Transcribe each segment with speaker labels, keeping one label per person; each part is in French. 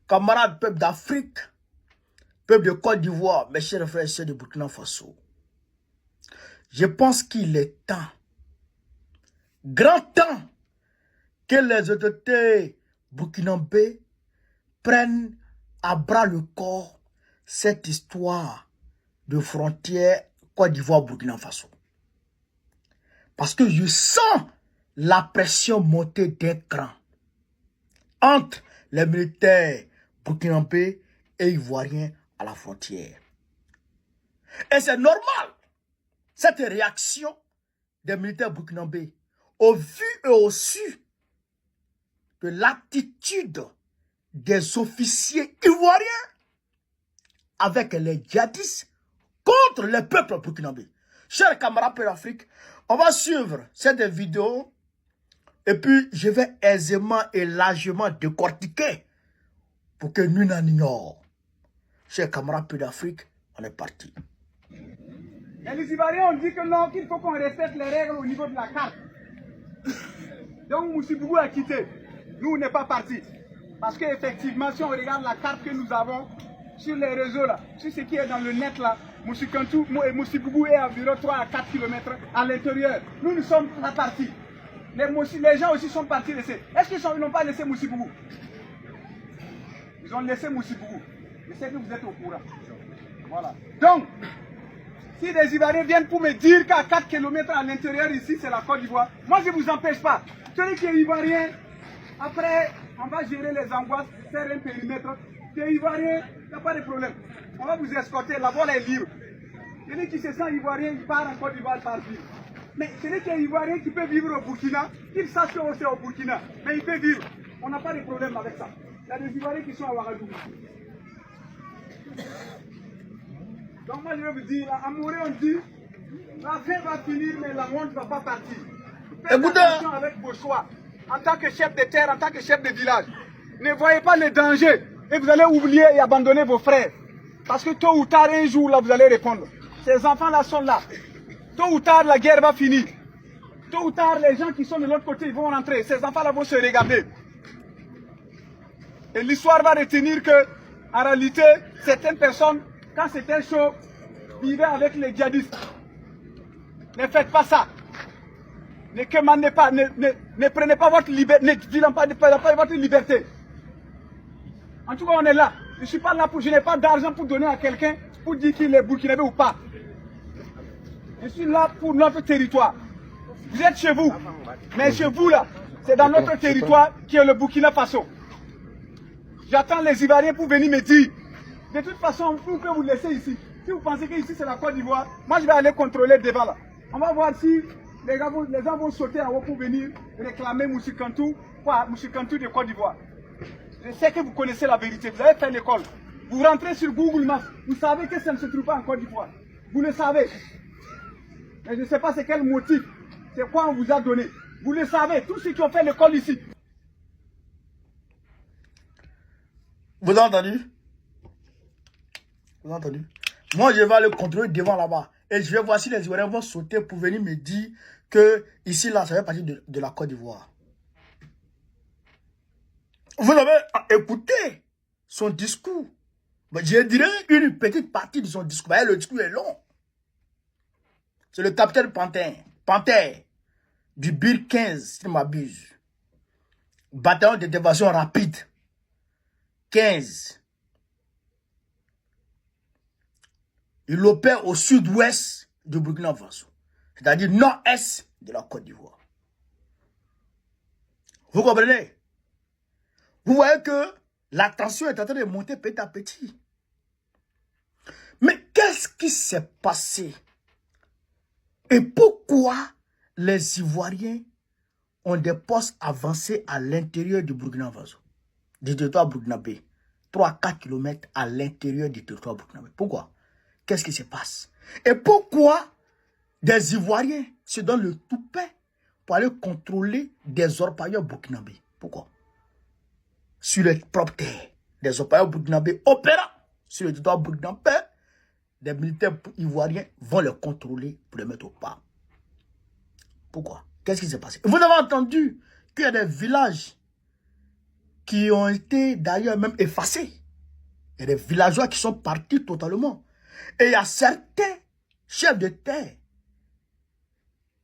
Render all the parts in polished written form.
Speaker 1: camarades, peuple d'Afrique, peuple de Côte d'Ivoire, mes chers frères et sœurs de Burkina Faso, je pense qu'il est temps, grand temps, que les autorités burkinabées prennent à bras le corps cette histoire de frontière Côte d'Ivoire-Burkina Faso. Parce que je sens la pression monter d'un cran entre les militaires burkinabés et ivoiriens à la frontière. Et c'est normal, cette réaction des militaires burkinabés, au vu et au su de l'attitude des officiers ivoiriens avec les djihadistes contre le peuple burkinabé. Chers camarades de l'Afrique, on va suivre cette vidéo et puis je vais aisément et largement décortiquer pour que nous n'en ignorions. Chers camarades de l'Afrique, on est parti.
Speaker 2: Et les Ivoiriens ont dit que non, qu'il faut qu'on respecte les règles au niveau de la carte. Donc Moussibougou a quitté. Nous, on n'est pas partis. Parce qu'effectivement, si on regarde la carte que nous avons sur les réseaux, là, sur ce qui est dans le net, là, Moussibougou est à environ 3 à 4 km à l'intérieur. Nous, nous sommes pas partis. Les gens aussi sont partis laisser. Est-ce qu'ils n'ont pas laissé Moussibougou? Ils ont laissé Moussibougou. Je sais que vous êtes au courant. Voilà. Donc, si des Ivoiriens viennent pour me dire qu'à 4 km à l'intérieur ici, c'est la Côte d'Ivoire, moi je ne vous empêche pas. Celui qui est Ivoirien, après, on va gérer les angoisses, faire un périmètre. Qui est Ivoirien, il n'y a pas de problème. On va vous escorter, la voie est libre. Celui qui se sent Ivoirien, il part en Côte d'Ivoire, par vivre. Mais celui qui est Ivoirien, qui peut vivre au Burkina, qu'il sache que c'est au Burkina, mais il peut vivre. On n'a pas de problème avec ça. Il y a des Ivoiriens qui sont à Ouagadougou. Donc moi je vais vous dire, à Mouré on dit, la fin va finir mais la honte ne va pas partir. Faites attention avec vos choix, en tant que chef de terre, en tant que chef de village. Ne voyez pas le danger et vous allez oublier et abandonner vos frères. Parce que tôt ou tard, un jour, là, vous allez répondre. Ces enfants-là sont là. Tôt ou tard, la guerre va finir. Tôt ou tard, les gens qui sont de l'autre côté, ils vont rentrer. Ces enfants-là vont se regarder. Et l'histoire va retenir que, en réalité, certaines personnes, quand c'était chaud, vivaient avec les djihadistes. Ne faites pas ça. Ne commandez pas, ne prenez pas votre liberté, ne violez pas votre liberté. En tout cas, on est là. Je suis pas là pour, je n'ai pas d'argent pour donner à quelqu'un pour dire qu'il est burkinabé ou pas. Je suis là pour notre territoire. Vous êtes chez vous, mais chez vous là, c'est dans notre territoire qui est le Burkina Faso. J'attends les Ivoiriens pour venir me dire. De toute façon, vous pouvez vous laisser ici. Si vous pensez que ici c'est la Côte d'Ivoire, moi je vais aller contrôler devant là. On va voir si les gens vont sauter en haut pour venir réclamer Moussi-Kantou de Côte d'Ivoire. Je sais que vous connaissez la vérité, vous avez fait l'école. Vous rentrez sur Google Maps, vous savez que ça ne se trouve pas en Côte d'Ivoire. Vous le savez. Mais je ne sais pas c'est quel motif, c'est quoi on vous a donné. Vous le savez, tous ceux qui ont fait l'école ici.
Speaker 1: Vous avez entendu? Vous avez entendu? Moi, je vais aller contrôler devant là-bas. Et je vais voir si les Ivoiriens vont sauter pour venir me dire que ici, là, ça fait partie de la Côte d'Ivoire. Vous avez écouté son discours. Je dirais une petite partie de son discours. Le discours est long. C'est le capitaine Panthère du BIR 15, si je ne m'abuse. Bataillon d'intervention rapide. 15. Il opère au sud-ouest du Burkina Faso. C'est-à-dire nord-est de la Côte d'Ivoire. Vous comprenez? Vous voyez que la tension est en train de monter petit à petit. Mais qu'est-ce qui s'est passé? Et pourquoi les Ivoiriens ont des postes avancés à l'intérieur du Burkina Faso, du territoire burkinabé, 3-4 km à l'intérieur du territoire burkinabé? Pourquoi? Qu'est-ce qui se passe? Et pourquoi des Ivoiriens se donnent le toupet pour aller contrôler des orpailleurs burkinabés? Pourquoi? Sur les propres terres, des orpailleurs burkinabés opérant sur le territoire burkinabé, des militaires ivoiriens vont les contrôler pour les mettre au pas. Pourquoi? Qu'est-ce qui s'est passé? Vous avez entendu qu'il y a des villages qui ont été d'ailleurs même effacés. Il y a des villageois qui sont partis totalement. Et il y a certains chefs de terre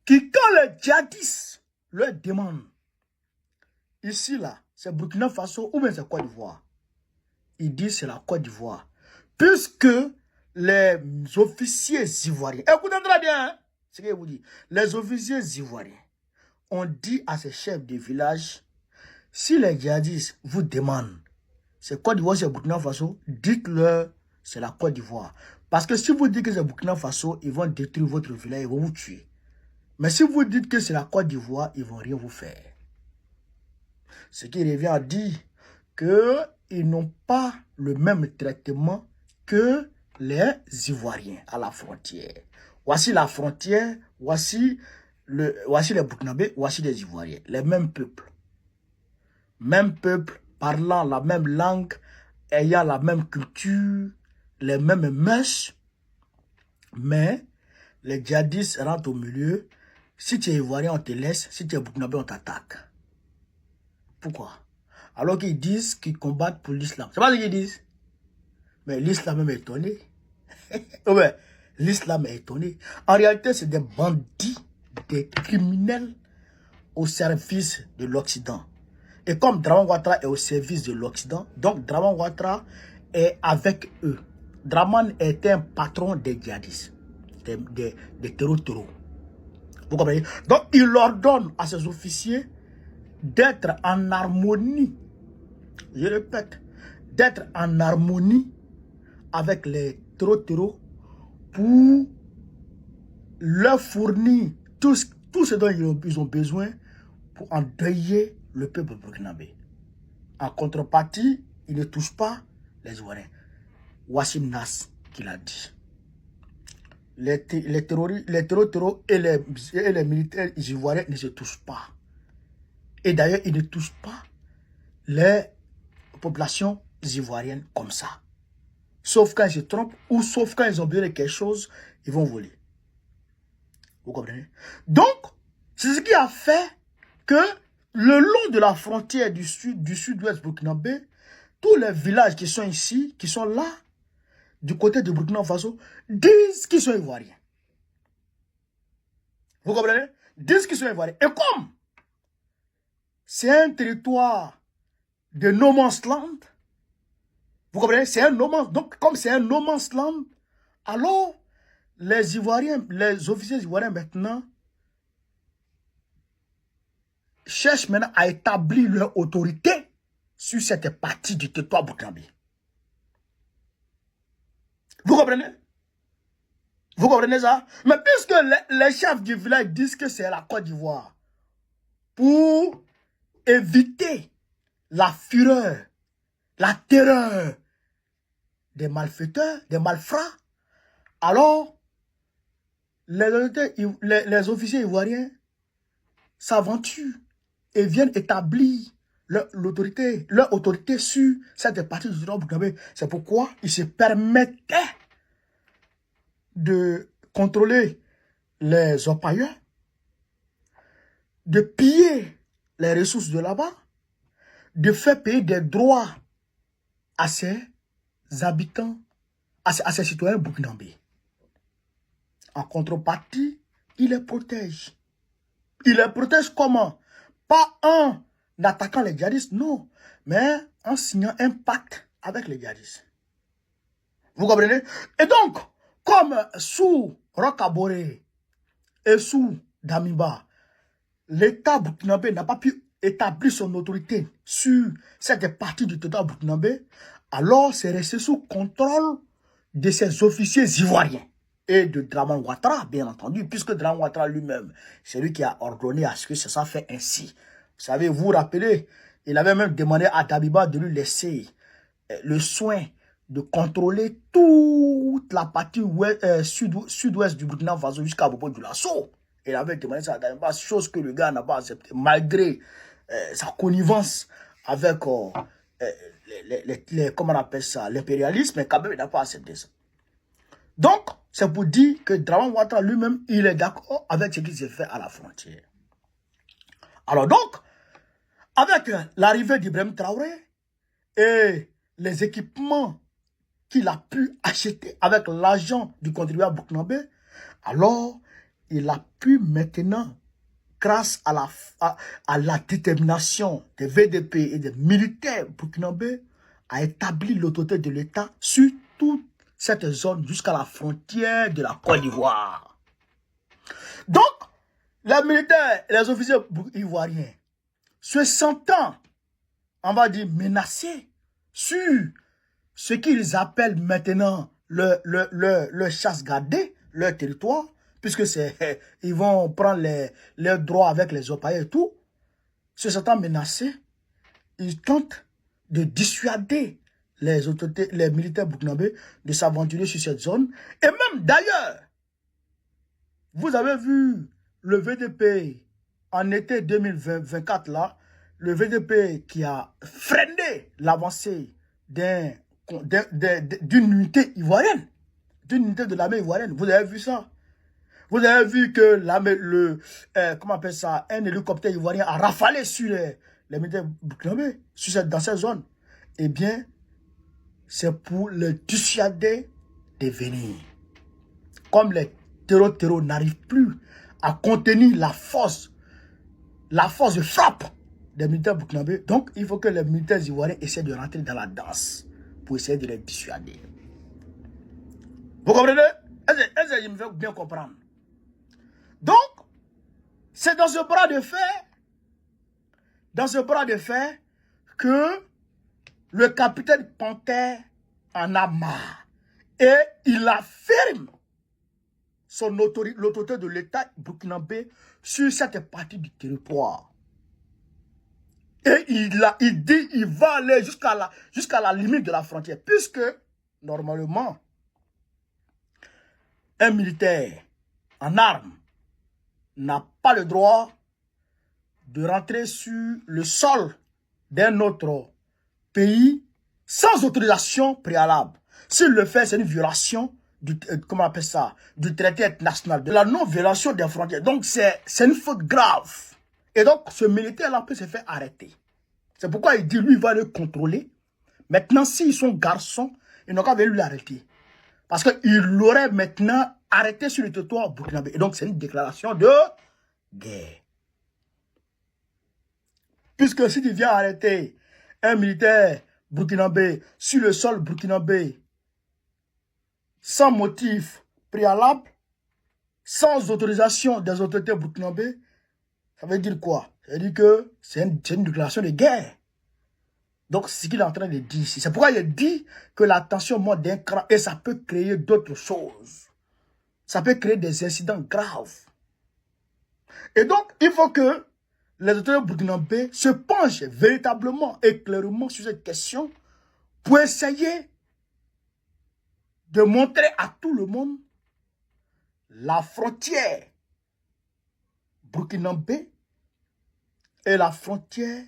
Speaker 1: qui, quand les djihadistes leur demandent, ici là, c'est Burkina Faso ou bien c'est Côte d'Ivoire, ils disent c'est la Côte d'Ivoire. Puisque les officiers ivoiriens, écoutez très bien, hein, ce que je vous dis, les officiers ivoiriens ont dit à ces chefs de village, si les djihadistes vous demandent, c'est Côte d'Ivoire, c'est Burkina Faso, dites-leur, c'est la Côte d'Ivoire. Parce que si vous dites que c'est Burkina Faso, ils vont détruire votre village, ils vont vous tuer. Mais si vous dites que c'est la Côte d'Ivoire, ils ne vont rien vous faire. Ce qui revient à dire qu'ils n'ont pas le même traitement que les Ivoiriens à la frontière. Voici la frontière, voici les Burkinabés, voici les Ivoiriens. Les mêmes peuples. Même peuple, parlant la même langue, ayant la même culture, les mêmes mœurs. Mais les djihadistes rentrent au milieu. Si tu es Ivoirien, on te laisse. Si tu es Burkinabé, on t'attaque. Pourquoi? Alors qu'ils disent qu'ils combattent pour l'islam. C'est pas ce qu'ils disent. Mais l'islam même est étonné. Ouais, l'islam est étonné. En réalité, c'est des bandits, des criminels au service de l'Occident. Et comme Draman Ouattara est au service de l'Occident, donc Draman Ouattara est avec eux. Draman est un patron des djihadistes, des terreaux. Vous comprenez? Donc il ordonne à ses officiers d'être en harmonie, je répète, d'être en harmonie avec les terreaux pour leur fournir tout ce dont ils ont besoin pour endeuiller le peuple burkinabé. En contrepartie, ils ne touchent pas les Ivoiriens. Wassim Nas qui l'a dit. Les terreaux et les militaires ivoiriens ne se touchent pas. Et d'ailleurs, ils ne touchent pas les populations ivoiriennes comme ça. Sauf quand ils se trompent ou sauf quand ils ont besoin de quelque chose, ils vont voler. Vous comprenez? Donc, c'est ce qui a fait que le long de la frontière du sud-ouest burkinabé, tous les villages qui sont ici, qui sont là, du côté de Burkina Faso, disent qu'ils sont ivoiriens. Vous comprenez? Disent qu'ils sont ivoiriens. Et comme c'est un territoire de no man's land, vous comprenez? C'est un no man's, donc comme c'est un no man's land, alors les Ivoiriens, les officiers ivoiriens maintenant, cherchent maintenant à établir leur autorité sur cette partie du territoire burkinabé. Vous comprenez? Vous comprenez ça? Mais puisque les chefs du village disent que c'est la Côte d'Ivoire, pour éviter la fureur, la terreur des malfaiteurs, des malfrats, alors les officiers ivoiriens s'aventurent et viennent établir leur autorité sur cette partie du territoire burkinabé. C'est pourquoi ils se permettaient de contrôler les orpailleurs, de piller les ressources de là-bas, de faire payer des droits à ses habitants, à ses citoyens burkinabés. En contrepartie, il les protège. Il les protège comment? Pas en attaquant les djihadistes, non, mais en signant un pacte avec les djihadistes. Vous comprenez? Et donc, comme sous Roch-Kaboré et sous Damiba, l'État burkinabé n'a pas pu établir son autorité sur cette partie du territoire burkinabé, alors c'est resté sous contrôle de ses officiers ivoiriens et de Draman Ouattara, bien entendu, puisque Draman Ouattara lui-même, c'est lui qui a ordonné à ce que ça soit fait ainsi. Vous savez, vous vous rappelez, il avait même demandé à Damiba de lui laisser le soin de contrôler toute la partie sud-ouest du Burkina Faso jusqu'à Bobo-Dioulasso. Il avait demandé ça à Damiba, chose que le gars n'a pas accepté, malgré sa connivence avec comment on appelle ça, l'impérialisme, mais quand même, il n'a pas accepté ça. Donc, c'est pour dire que Draman Ouattara lui-même, il est d'accord avec ce qui s'est fait à la frontière. Alors donc, avec l'arrivée d'Ibrahim Traoré et les équipements qu'il a pu acheter avec l'argent du contribuable burkinabé, alors il a pu maintenant, grâce à la détermination des VDP et des militaires burkinabés, à établir l'autorité de l'État sur toute cette zone jusqu'à la frontière de la Côte d'Ivoire. Donc, les militaires et les officiers ivoiriens se sentant, on va dire, menacés sur ce qu'ils appellent maintenant le chasse gardée, leur territoire, puisque ils vont prendre leurs droits avec les opaillés et tout, se sentant menacés, ils tentent de dissuader les autorités, les militaires burkinabés de s'aventurer sur cette zone. Et même d'ailleurs, vous avez vu le VDP en été 2024 là, le VDP qui a freiné l'avancée d'une unité ivoirienne, d'une unité de l'armée ivoirienne. Vous avez vu ça? Vous avez vu que comment on appelle ça, un hélicoptère ivoirien a rafalé sur les militaires burkinabés dans cette zone. Eh bien, c'est pour le dissuader de venir. Comme les terreaux n'arrivent plus à contenir la force de frappe des militaires burkinabés, donc il faut que les militaires ivoiriens essaient de rentrer dans la danse pour essayer de les dissuader. Vous comprenez? Est-ce que je me fais bien comprendre? Donc, c'est dans ce bras de fer, que le capitaine Panthère en a marre. Et il affirme l'autorité de l'État burkinabé sur cette partie du territoire. Et il dit qu'il va aller jusqu'à la limite de la frontière. Puisque, normalement, un militaire en armes n'a pas le droit de rentrer sur le sol d'un autre pays sans autorisation préalable. S'il le fait, c'est une violation comment on appelle ça, du traité international, de la non-violation des frontières. Donc, c'est une faute grave. Et donc, ce militaire-là peut se faire arrêter. C'est pourquoi il dit, lui, il va le contrôler. Maintenant, s'ils sont garçons, ils n'ont qu'à venir l'arrêter. Parce qu'il l'aurait maintenant arrêté sur le territoire burkinabé. Et donc, c'est une déclaration de guerre. Puisque si tu viens arrêter un militaire burkinabé sur le sol burkinabé, sans motif préalable, sans autorisation des autorités burkinabées, ça veut dire quoi? Ça veut dire que c'est une déclaration de guerre. Donc, c'est ce qu'il est en train de dire ici. C'est pourquoi il dit que la tension monte d'un cran et ça peut créer d'autres choses. Ça peut créer des incidents graves. Et donc, il faut que les autorités burkinabées se penchent véritablement et clairement sur cette question pour essayer de montrer à tout le monde la frontière burkinabé et la frontière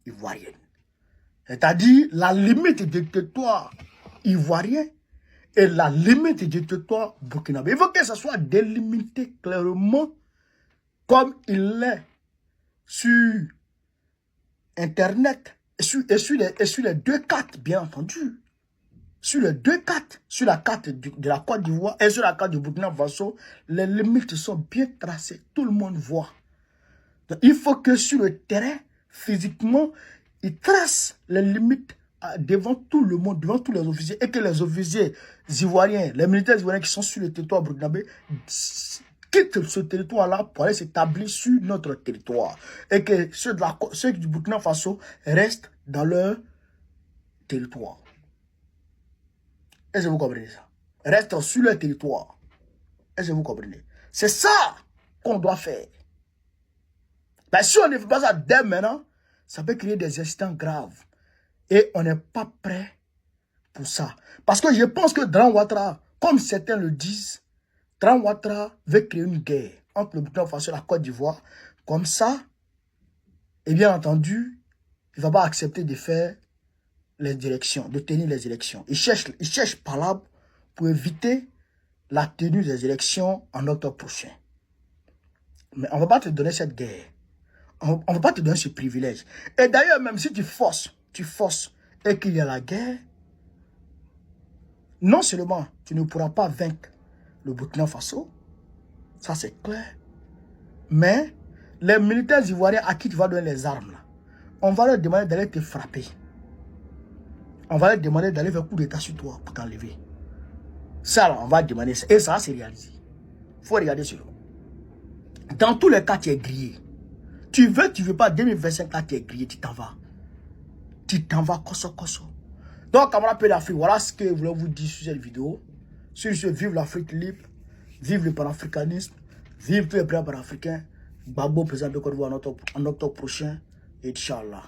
Speaker 1: ivoirienne. C'est-à-dire la limite du territoire ivoirien et la limite du territoire burkinabé. Il faut que ça soit délimité clairement comme il l'est sur Internet et sur les deux cartes, bien entendu. Sur les deux cartes, sur la carte de la Côte d'Ivoire et sur la carte du Burkina Faso, les limites sont bien tracées. Tout le monde voit. Donc, il faut que sur le terrain, physiquement, ils tracent les limites devant tout le monde, devant tous les officiers, et que les officiers ivoiriens, les militaires ivoiriens qui sont sur le territoire burkinabé, quittent ce territoire-là pour aller s'établir sur notre territoire. Et que ceux du Burkina Faso restent dans leur territoire. Est-ce que vous comprenez ça? Restent sur leur territoire. Est-ce que vous comprenez? C'est ça qu'on doit faire. Ben, si on ne fait pas ça dès maintenant, ça peut créer des incidents graves. Et on n'est pas prêt pour ça. Parce que je pense que Dran Ouattara, comme certains le disent, Dran Ouattara veut créer une guerre entre le Burkina Faso et la Côte d'Ivoire. Comme ça, et bien entendu, il ne va pas accepter de faire les élections, de tenir les élections. Il cherche par là pour éviter la tenue des élections en octobre prochain. Mais on ne va pas te donner cette guerre. On ne va pas te donner ce privilège. Et d'ailleurs, même si tu forces, et qu'il y a la guerre, non seulement tu ne pourras pas vaincre le Burkina Faso, ça c'est clair, mais les militaires ivoiriens à qui tu vas donner les armes, là, on va leur demander d'aller te frapper. On va leur demander d'aller faire coup d'état sur toi pour t'enlever. Ça, là, on va demander ça. Et ça, c'est réalisé. Il faut regarder cela. Dans tous les cas, tu es grillé. Tu veux pas, 2025, là, tu es grillé, tu t'en vas. Tu t'en vas, koso. Donc, camarades de l'Afrique, voilà ce que je voulais vous dire sur cette vidéo. Sur ce, vive l'Afrique libre, vive le panafricanisme, vive tous les peuples africains. Babo, président de Côte d'Ivoire en octobre prochain, Inch'Allah.